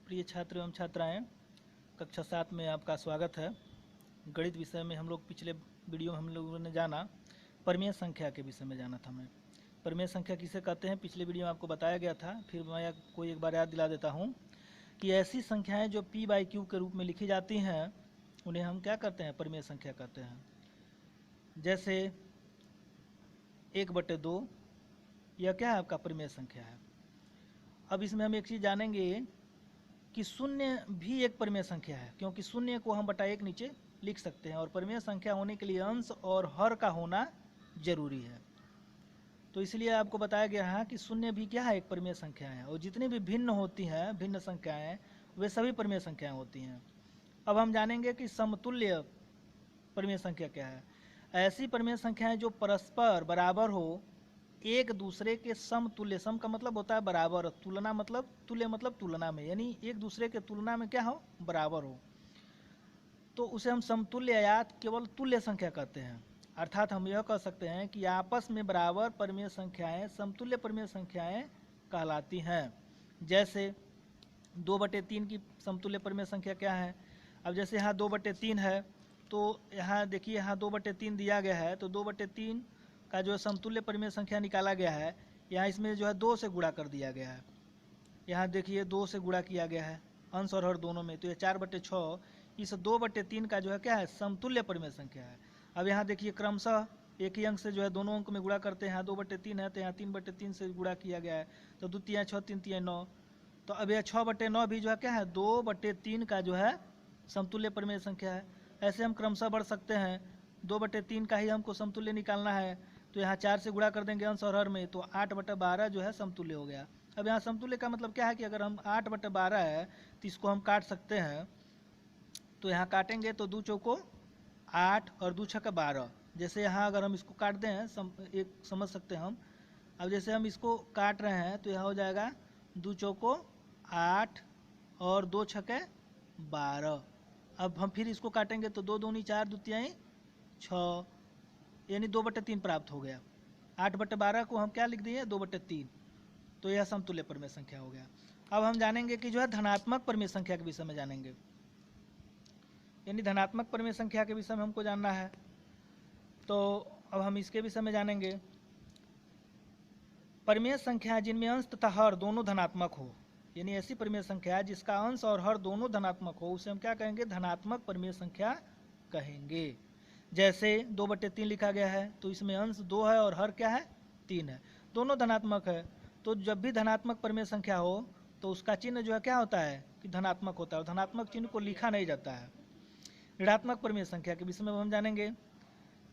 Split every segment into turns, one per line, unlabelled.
प्रिय छात्र एवं छात्राएं, कक्षा 7 में आपका स्वागत है। गणित विषय में हम लोग पिछले वीडियो में हम लोगों ने जाना परिमेय संख्या के विषय में जाना था। मैं परिमेय संख्या किसे कहते हैं पिछले वीडियो में आपको बताया गया था। फिर मैं कोई एक बार याद दिला देता हूँ कि ऐसी संख्याएं जो p/q के रूप में लिखी जाती हैं उन्हें हम क्या कहते हैं, परिमेय संख्या कहते हैं। जैसे 1/2 यह क्या है, आपका परिमेय संख्या है। अब इसमें हम एक चीज़ जानेंगे कि शून्य भी एक परिमेय संख्या है, क्योंकि शून्य को हम बटा एक नीचे लिख सकते हैं और परिमेय संख्या होने के लिए अंश और हर का होना जरूरी है। तो इसलिए आपको बताया गया है कि शून्य भी क्या है, एक परिमेय संख्या है। और जितनी भी भिन्न होती हैं, भिन्न संख्याएं, वे सभी परिमेय संख्याएं होती हैं। अब हम जानेंगे कि समतुल्य परिमेय संख्या क्या है। ऐसी परिमेय संख्याएं जो परस्पर बराबर हो, एक दूसरे के समतुल्य। सम का मतलब होता है बराबर, तुलना मतलब तुल्य मतलब तुलना में, यानी एक दूसरे के तुलना में क्या हो, बराबर हो, तो उसे हम समतुल्य या केवल तुल्य संख्या कहते हैं। अर्थात हम यह कह सकते हैं कि आपस में बराबर परिमेय संख्याएं समतुल्य परिमेय संख्याएं कहलाती हैं। जैसे 2/3 की समतुल्य परिमेय संख्या क्या है। अब जैसे यहाँ 2/3 है, तो यहाँ देखिए, यहाँ 2/3 दिया गया है, तो 2/3 का जो समतुल्य परिमेय संख्या निकाला गया है, यहाँ इसमें जो है 2 से गुणा कर दिया गया है। यहाँ देखिए 2 से गुणा किया गया है अंश और हर दोनों में, तो यह 4/6 इस 2/3 का जो है क्या है, समतुल्य परिमेय संख्या है। अब यहाँ देखिए क्रमशः एक ही अंक से जो है दोनों अंक में गुणा करते हैं। यहाँ 2/3 है तो यहाँ 3/3 से गुणा किया गया है, तो 2 × 6 3 × 9, तो अब यह 6/9 भी जो है क्या है, 2/3 का जो है समतुल्य परिमेय संख्या है। ऐसे हम क्रमशः बढ़ सकते हैं। 2/3 का ही हमको समतुल्य निकालना है, तो यहाँ 4 से गुणा कर देंगे अंश और हर में, तो 8/12 जो है समतुल्य हो गया। अब यहाँ समतुल्य का मतलब क्या है कि अगर हम 8/12 है तो इसको हम काट सकते हैं। तो यहाँ काटेंगे तो 2 चौको 8 और 2 छक्का 12। जैसे यहाँ अगर हम इसको काट दें एक समझ सकते हैं हम। अब जैसे हम इसको काट रहे हैं तो यहाँ हो जाएगा 2 चौको 8 और 2 छक्के 12। अब हम फिर इसको काटेंगे तो 2 दूनी 4, 2 तिहाई 6, यानी 2/3 प्राप्त हो गया। 8/12 को हम क्या लिख दिए, 2/3, तो यह समतुल्य परिमेय संख्या हो गया। अब हम जानेंगे कि जो है धनात्मक परिमेय संख्या के विषय में जानेंगे, यानी धनात्मक परिमेय संख्या के विषय में हमको जानना है। तो अब हम इसके विषय में जानेंगे। परिमेय संख्या जिनमें अंश तथा हर दोनों धनात्मक हो, यानी ऐसी परिमेय संख्या जिसका अंश और हर दोनों धनात्मक हो, उसे हम क्या कहेंगे, धनात्मक परिमेय संख्या कहेंगे। जैसे 2/3 लिखा गया है, तो इसमें अंश 2 है और हर क्या है, 3 है, दोनों धनात्मक है। तो जब भी धनात्मक परिमेय संख्या हो तो उसका चिन्ह जो है क्या होता है कि धनात्मक होता है, और धनात्मक चिन्ह को लिखा नहीं जाता है। ऋणात्मक परिमेय संख्या के विषय में हम जानेंगे।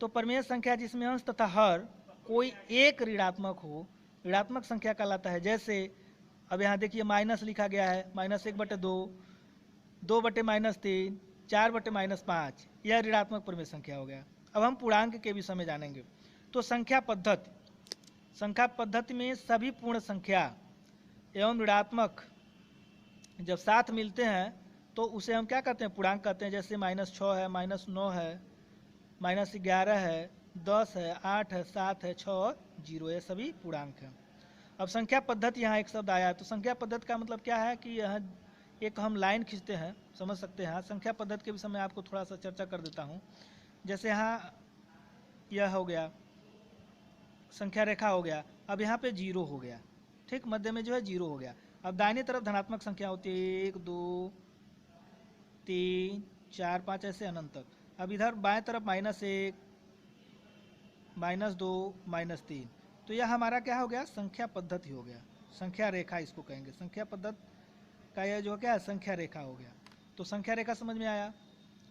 तो परिमेय संख्या जिसमें अंश तथा हर कोई एक ऋणात्मक हो, ऋणात्मक संख्या कहलाता है। जैसे अब यहाँ देखिए माइनस लिखा गया है, -1/2, 2/-3, 4/-5, यह ऋणात्मक परिमेय संख्या हो गया। अब हम पूर्णांक के विषय में जानेंगे। तो संख्या पद्धति में सभी पूर्ण संख्या एवं ऋणात्मक जब साथ मिलते हैं तो उसे हम क्या कहते हैं, पूर्णांक कहते हैं। जैसे -6 है, -9 है, -11 है, 10 है, 8 है, 7 है, 6 और 0, ये सभी पूर्णांक हैं। अब संख्या पद्धति, यहाँ एक शब्द आया है, तो संख्या पद्धति का मतलब क्या है कि यह एक हम लाइन खींचते हैं, समझ सकते हैं। संख्या पद्धति के विषय में आपको थोड़ा सा चर्चा कर देता हूँ। जैसे यहाँ यह हो गया, संख्या रेखा हो गया, अब यहाँ पे 0 हो गया, ठीक, मध्य में जो है 0 हो गया। अब दाहिनी तरफ धनात्मक संख्या होती है 1 2 3 4 5 ऐसे अनंत तक। अब इधर बाएं तरफ -1 -2 -3, तो यह हमारा क्या हो गया, संख्या पद्धति हो गया, संख्या रेखा इसको कहेंगे। संख्या पद्धति का यह जो क्या है, संख्या रेखा हो गया। तो संख्या रेखा समझ में आया,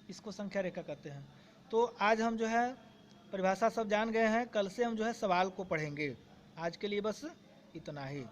इसको संख्या रेखा कहते हैं। तो आज हम जो है परिभाषा सब जान गए हैं, कल से हम जो है सवाल को पढ़ेंगे। आज के लिए बस इतना ही।